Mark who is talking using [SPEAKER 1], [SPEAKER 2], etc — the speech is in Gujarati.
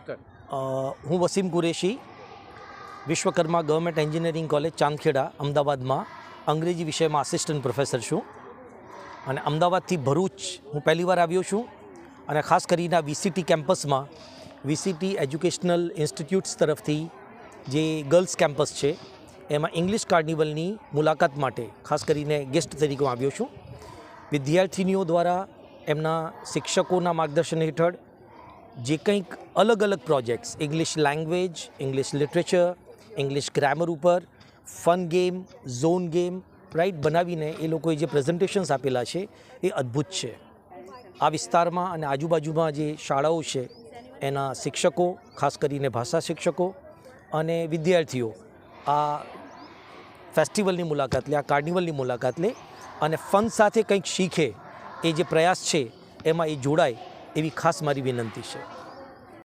[SPEAKER 1] નમસ્કાર.
[SPEAKER 2] હું Wasim Qureshi, Vishwakarma government engineering college Chandkheda અમદાવાદમાં અંગ્રેજી વિષયમાં આસિસ્ટન્ટ પ્રોફેસર છું. અને અમદાવાદથી ભરૂચ હું પહેલીવાર આવ્યો છું અને ખાસ કરીને વીસીટી કેમ્પસમાં વીસીટી એજ્યુકેશનલ ઇન્સ્ટિટ્યૂટ્સ તરફથી જે ગર્લ્સ કેમ્પસ છે એમાં ઇંગ્લિશ કાર્નિવલની મુલાકાત માટે ખાસ કરીને ગેસ્ટ તરીકે હું આવ્યો છું. વિદ્યાર્થીનીઓ દ્વારા એમના શિક્ષકોના માર્ગદર્શન હેઠળ જે કંઈક અલગ અલગ projects English language, English literature, English grammar ઉપર fun game, zone game right બનાવીને એ લોકોએ જે પ્રેઝન્ટેશન્સ આપેલા છે એ અદ્ભુત છે. આ વિસ્તારમાં અને આજુબાજુમાં જે શાળાઓ છે એના શિક્ષકો, ખાસ કરીને ભાષા શિક્ષકો અને વિદ્યાર્થીઓ આ ફેસ્ટિવલની મુલાકાત લે, આ કાર્નિવલની મુલાકાત લે અને ફન સાથે કંઈક શીખે એ જે પ્રયાસ છે એમાં એ જોડાય એવી ખાસ મારી વિનંતી છે.